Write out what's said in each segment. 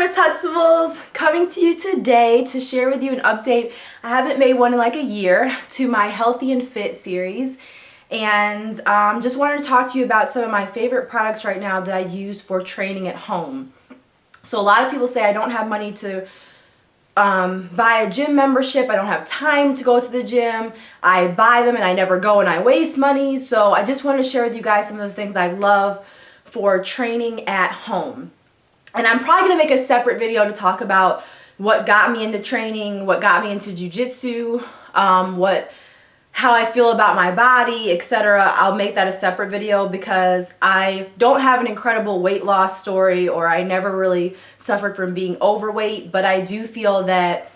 Miss Huxtables, coming to you today to share with you an update. I haven't made one in like a year to my Healthy and Fit series, and just wanted to talk to you about some of my favorite products right now that I use for training at home. So a lot of people say I don't have money to buy a gym membership. I don't have time to go to the gym. I buy them and I never go and I waste money. So I just want to share with you guys some of the things I love for training at home. And I'm probably going to make a separate video to talk about what got me into training, what got me into jiu-jitsu, how I feel about my body, etc. I'll make that a separate video because I don't have an incredible weight loss story, or I never really suffered from being overweight, but I do feel that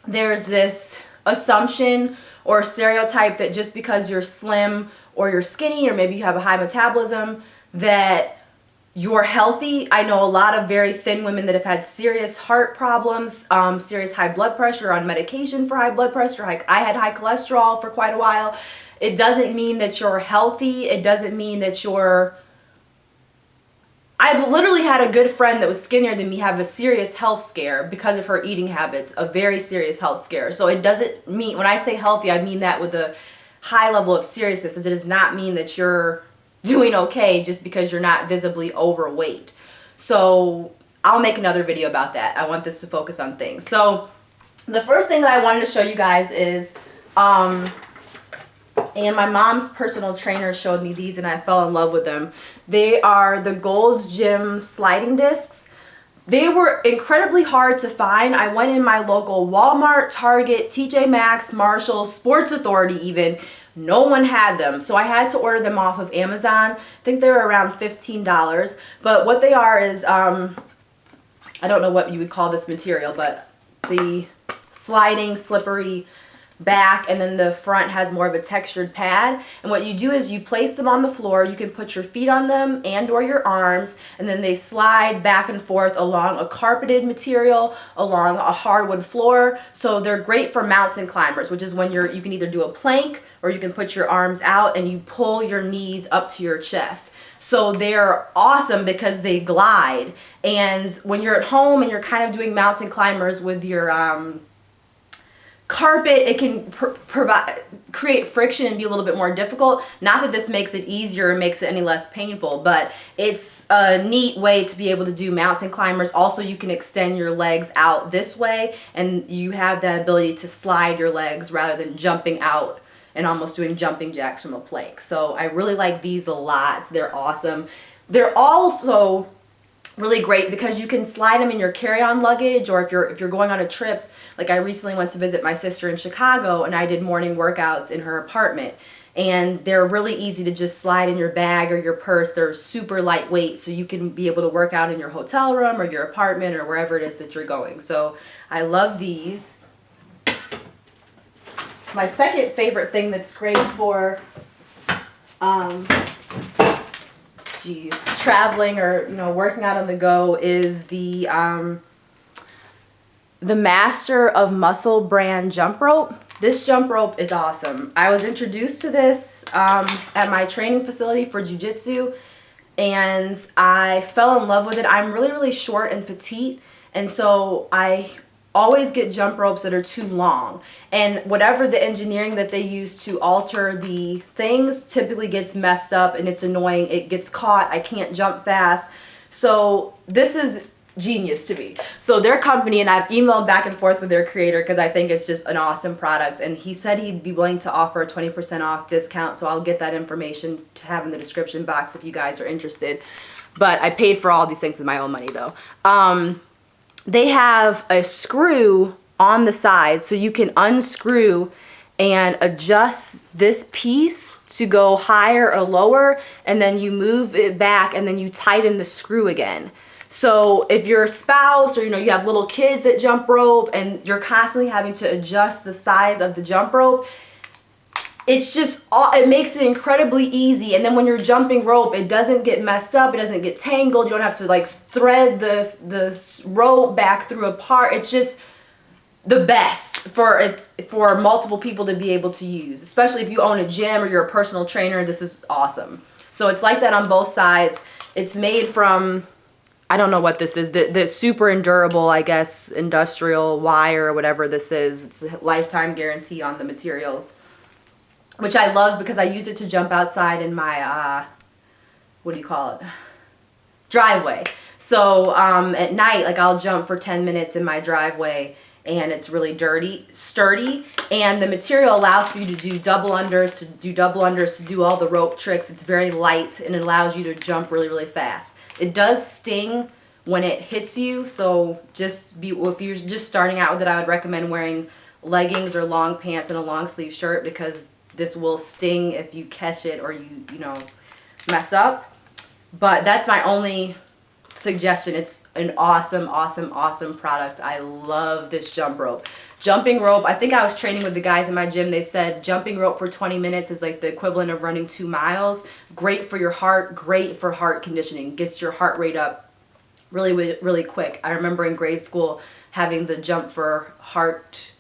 there's this assumption or stereotype that just because you're slim or you're skinny or maybe you have a high metabolism that you're healthy. I know a lot of very thin women that have had serious heart problems, serious high blood pressure, on medication for high blood pressure. I had high cholesterol for quite a while. It doesn't mean that you're healthy. It doesn't mean that you're... I've literally had a good friend that was skinnier than me have a serious health scare because of her eating habits, a very serious health scare. So it doesn't mean, when I say healthy, I mean that with a high level of seriousness. It does not mean that you're doing okay just because you're not visibly overweight. So I'll make another video about that. I want this to focus on things. So the first thing that I wanted to show you guys is, and my mom's personal trainer showed me these and I fell in love with them. They are the Gold Gym sliding discs. They were incredibly hard to find. I went in my local Walmart, Target, TJ Maxx, Marshalls, Sports Authority even. No one had them, so I had to order them off of Amazon. I think they were around $15, but what they are is, I don't know what you would call this material, but the sliding, slippery back, and then the front has more of a textured pad. And what you do is you place them on the floor. You can put your feet on them and or your arms, and then they slide back and forth along a carpeted material, along a hardwood floor. So they're great for mountain climbers, which is when you can either do a plank or you can put your arms out and you pull your knees up to your chest. So they're awesome because they glide. And when you're at home and you're kind of doing mountain climbers with your carpet, it can create friction and be a little bit more difficult. Not that this makes it easier or makes it any less painful, but it's a neat way to be able to do mountain climbers. Also, you can extend your legs out this way and you have that ability to slide your legs rather than jumping out and almost doing jumping jacks from a plank. So I really like these a lot. They're awesome. They're also really great because you can slide them in your carry-on luggage, or if you're going on a trip. Like I recently went to visit my sister in Chicago and I did morning workouts in her apartment, and they're really easy to just slide in your bag or your purse. They're super lightweight, so you can be able to work out in your hotel room or your apartment or wherever it is that you're going. So I love these. My second favorite thing that's great for traveling or working out on the go is the Master of Muscle brand jump rope. This jump rope is awesome. I was introduced to this at my training facility for jiu-jitsu, and I fell in love with it. I'm really, really short and petite, and so I always get jump ropes that are too long, and whatever the engineering that they use to alter the things typically gets messed up and it's annoying. It gets caught. I can't jump fast. So this is genius to me. So their company, and I've emailed back and forth with their creator because I think it's just an awesome product, and he said he'd be willing to offer a 20% off discount, so I'll get that information to have in the description box if you guys are interested. But I paid for all these things with my own money though. They have a screw on the side, so you can unscrew and adjust this piece to go higher or lower, and then you move it back and then you tighten the screw again. So if you're a spouse or you have little kids that jump rope and you're constantly having to adjust the size of the jump rope, it makes it incredibly easy. And then when you're jumping rope, it doesn't get messed up, it doesn't get tangled, you don't have to like thread the rope back through a part. It's just the best for multiple people to be able to use, especially if you own a gym or you're a personal trainer. This is awesome. So it's like that on both sides. It's made from I don't know what this is, the super endurable, I guess, industrial wire or whatever this is. It's a lifetime guarantee on the materials, which I love because I use it to jump outside in my, what do you call it? Driveway. So at night, like I'll jump for 10 minutes in my driveway and it's really sturdy, and the material allows for you to do double unders, to do all the rope tricks. It's very light and it allows you to jump really, really fast. It does sting when it hits you, so if you're just starting out with it, I would recommend wearing leggings or long pants and a long sleeve shirt, because this will sting if you catch it or you mess up. But that's my only suggestion. It's an awesome, awesome, awesome product. I love this jump rope. Jumping rope, I think I was training with the guys in my gym. They said jumping rope for 20 minutes is like the equivalent of running 2 miles. Great for your heart, great for heart conditioning. Gets your heart rate up really, really quick. I remember in grade school having the Jump for Heart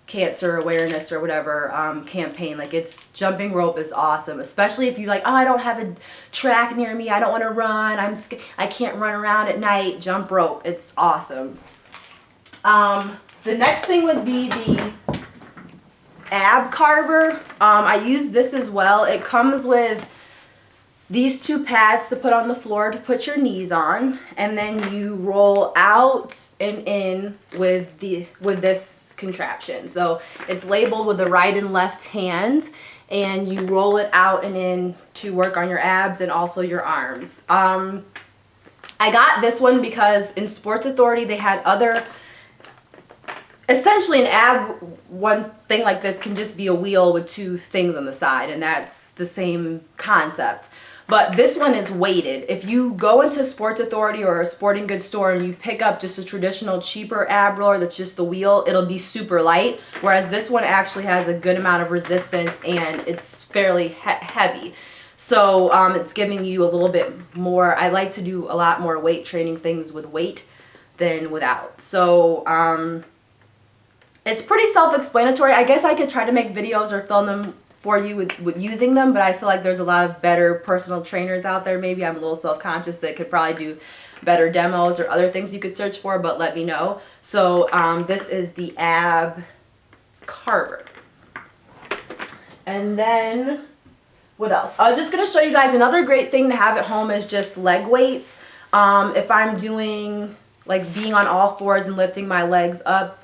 Cancer Awareness or whatever campaign. Like, jumping rope is awesome, especially if you like, oh, I don't have a track near me, I don't want to run, I can't run around at night. Jump rope, it's awesome. The next thing would be the ab carver. I use this as well. It comes with these 2 pads to put on the floor to put your knees on, and then you roll out and in with this contraption. So it's labeled with the right and left hand, and you roll it out and in to work on your abs and also your arms. I got this one because in Sports Authority they had essentially an ab, one thing like this can just be a wheel with 2 things on the side, and that's the same concept. But this one is weighted. If you go into Sports Authority or a sporting goods store and you pick up just a traditional cheaper ab roller that's just the wheel, it'll be super light. Whereas this one actually has a good amount of resistance and it's fairly heavy. So it's giving you a little bit more. I like to do a lot more weight training things with weight than without. So it's pretty self-explanatory. I guess I could try to make videos or film them for you with using them, but I feel like there's a lot of better personal trainers out there. Maybe I'm a little self-conscious that could probably do better demos or other things you could search for, but let me know. So this is the ab carver. And then what else? I was just going to show you guys another great thing to have at home is just leg weights. If I'm doing like being on all fours and lifting my legs up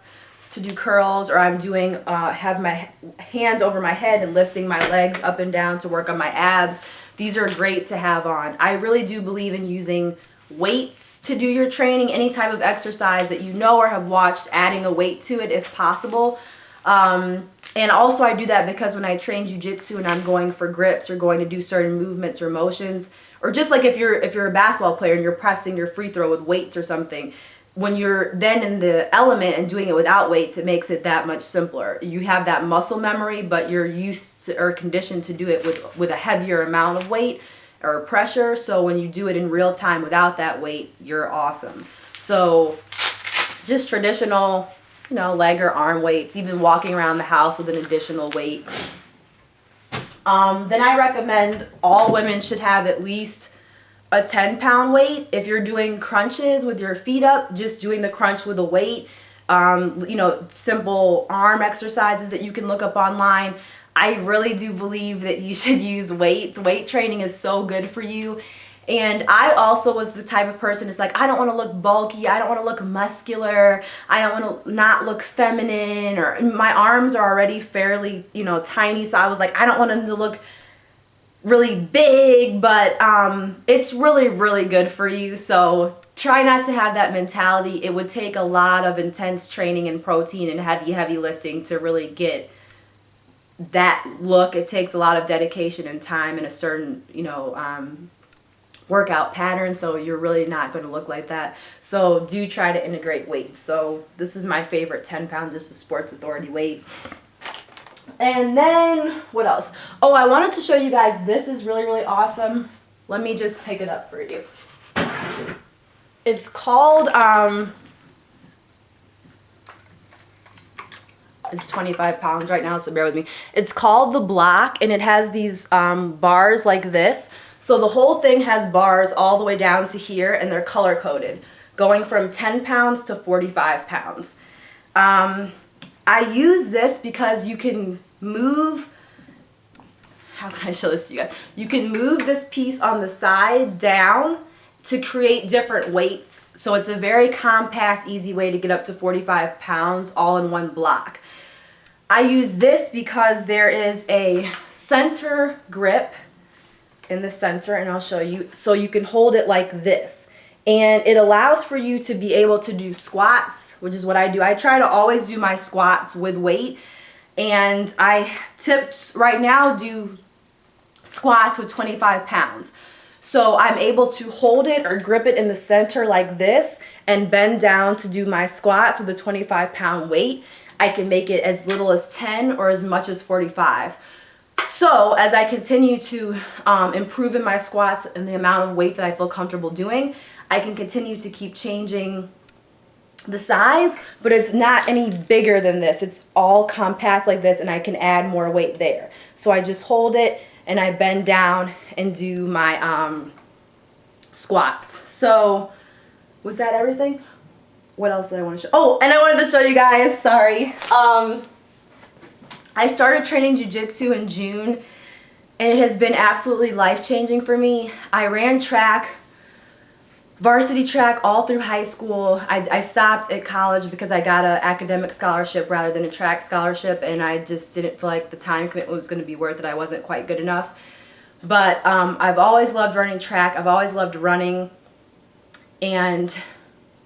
to do curls, or I'm doing have my hands over my head and lifting my legs up and down to work on my abs, these are great to have on. I really do believe in using weights to do your training, any type of exercise that you know or have watched, adding a weight to it if possible. And also I do that because when I train jiu-jitsu and I'm going for grips or going to do certain movements or motions, or just like if you're a basketball player and you're pressing your free throw with weights or something, when you're then in the element and doing it without weights, it makes it that much simpler. You have that muscle memory, but you're used to or conditioned to do it with a heavier amount of weight or pressure. So when you do it in real time without that weight, you're awesome. So just traditional, leg or arm weights, even walking around the house with an additional weight. Then I recommend all women should have at least a 10-pound weight. If you're doing crunches with your feet up, just doing the crunch with a weight, simple arm exercises that you can look up online. I really do believe that you should use weights. Weight training is so good for you. And I also was the type of person that's like, I don't want to look bulky, I don't want to look muscular, I don't want to not look feminine, or my arms are already fairly, tiny, so I was like, I don't want them to look really big, but it's really, really good for you. So try not to have that mentality. It would take a lot of intense training and protein and heavy lifting to really get that look. It takes a lot of dedication and time and a certain, workout pattern, so you're really not going to look like that. So do try to integrate weights. So this is my favorite 10 pounds, just a Sports Authority weight. And then, what else? Oh, I wanted to show you guys, this is really, really awesome. Let me just pick it up for you. It's called, it's 25 pounds right now, so bear with me. It's called the Block, and it has these bars like this. So the whole thing has bars all the way down to here, and they're color coded, going from 10 pounds to 45 pounds. I use this because you can move, how can I show this to you guys? You can move this piece on the side down to create different weights. So it's a very compact, easy way to get up to 45 pounds all in one block. I use this because there is a center grip in the center, and I'll show you. So you can hold it like this. And it allows for you to be able to do squats, which is what I do. I try to always do my squats with weight. And I right now do squats with 25 pounds. So I'm able to hold it or grip it in the center like this and bend down to do my squats with a 25-pound weight. I can make it as little as 10 or as much as 45. So as I continue to improve in my squats and the amount of weight that I feel comfortable doing, I can continue to keep changing the size, but it's not any bigger than this. It's all compact like this, and I can add more weight there. So I just hold it and I bend down and do my squats. So was that everything? What else did I want to show? Oh, and I wanted to show you guys, sorry. I started training jiu-jitsu in June, and it has been absolutely life-changing for me. I ran track, varsity track all through high school. I stopped at college because I got an academic scholarship rather than a track scholarship, and I just didn't feel like the time commitment was going to be worth it. I wasn't quite good enough. But I've always loved running track. I've always loved running. And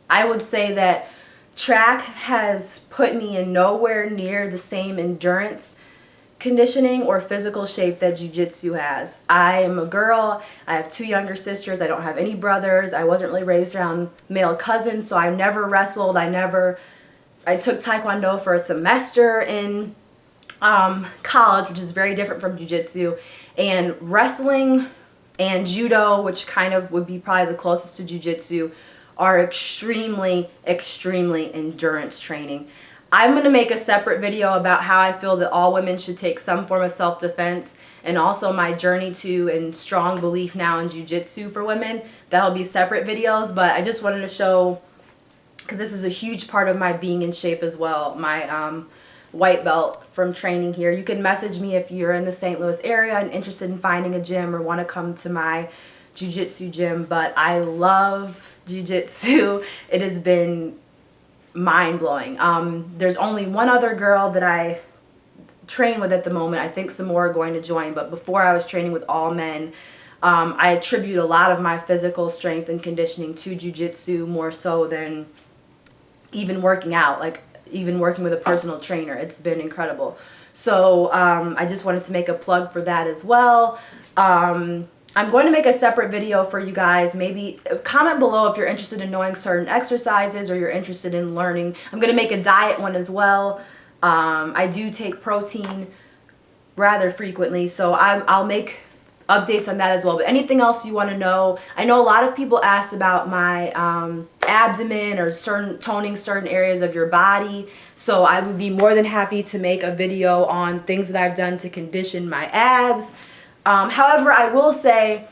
I would say that track has put me in nowhere near the same endurance conditioning or physical shape that jiu-jitsu has. I am a girl. I have 2 younger sisters. I don't have any brothers. I wasn't really raised around male cousins, so I never wrestled. I took taekwondo for a semester in college, which is very different from jiu-jitsu, and wrestling and judo, which kind of would be probably the closest to jiu-jitsu, are extremely, extremely endurance training. I'm going to make a separate video about how I feel that all women should take some form of self-defense, and also my journey to and strong belief now in jiu-jitsu for women. That'll be separate videos, but I just wanted to show, because this is a huge part of my being in shape as well, my white belt from training here. You can message me if you're in the St. Louis area and interested in finding a gym or want to come to my jiu-jitsu gym. But I love jiu-jitsu. It has been mind-blowing. There's only one other girl that I train with at the moment. I think some more are going to join, but before I was training with all men. I attribute a lot of my physical strength and conditioning to jiu-jitsu more so than even working out, like even working with a personal trainer. It's been incredible. So I just wanted to make a plug for that as well. I'm going to make a separate video for you guys. Maybe comment below if you're interested in knowing certain exercises or you're interested in learning. I'm going to make a diet one as well. I do take protein rather frequently, so I'll make updates on that as well. But anything else you want to know? I know a lot of people asked about my abdomen or toning certain areas of your body, so I would be more than happy to make a video on things that I've done to condition my abs. However, I will say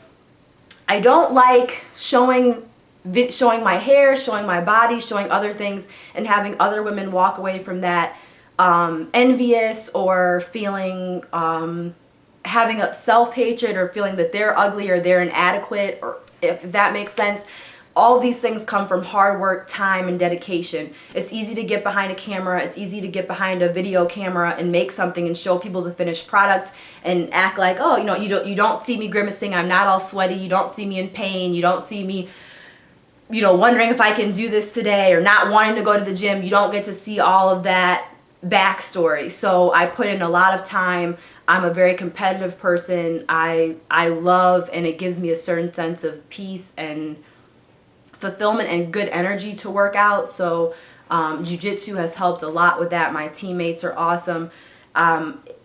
I don't like showing my hair, showing my body, showing other things, and having other women walk away from that envious or feeling having a self-hatred or feeling that they're ugly or they're inadequate, or if that makes sense. All of these things come from hard work, time, and dedication. It's easy to get behind a camera. It's easy to get behind a video camera and make something and show people the finished product and act like, oh, you don't see me grimacing. I'm not all sweaty. You don't see me in pain. You don't see me, wondering if I can do this today or not wanting to go to the gym. You don't get to see all of that backstory. So I put in a lot of time. I'm a very competitive person. I love, and it gives me a certain sense of peace and fulfillment and good energy to work out. So jiu-jitsu has helped a lot with that. My teammates are awesome.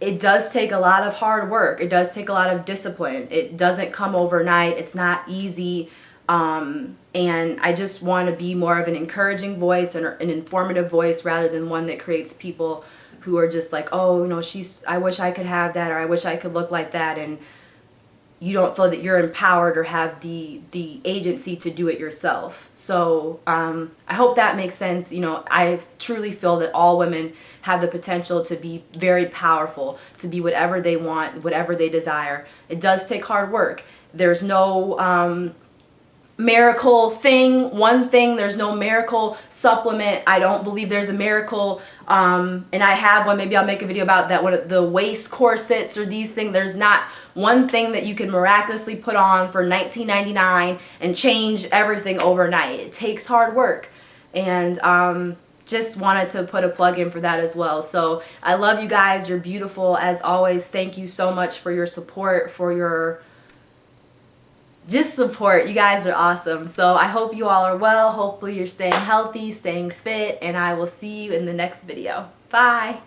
It does take a lot of hard work. It does take a lot of discipline. It doesn't come overnight. It's not easy. And I just want to be more of an encouraging voice and an informative voice rather than one that creates people who are just like, oh, I wish I could have that, or I wish I could look like that. And you don't feel that you're empowered or have the agency to do it yourself. So I hope that makes sense. You know, I truly feel that all women have the potential to be very powerful, to be whatever they want, whatever they desire. It does take hard work. There's no miracle thing, one thing. There's no miracle supplement. I don't believe there's a miracle, and I have one. Maybe I'll make a video about that. What the waist corsets or these things. There's not one thing that you can miraculously put on for $19.99 and change everything overnight. It takes hard work, and just wanted to put a plug in for that as well. So I love you guys. You're beautiful as always. Thank you so much for your support, for your just support. You guys are awesome. So I hope you all are well. Hopefully you're staying healthy, staying fit, and I will see you in the next video. Bye.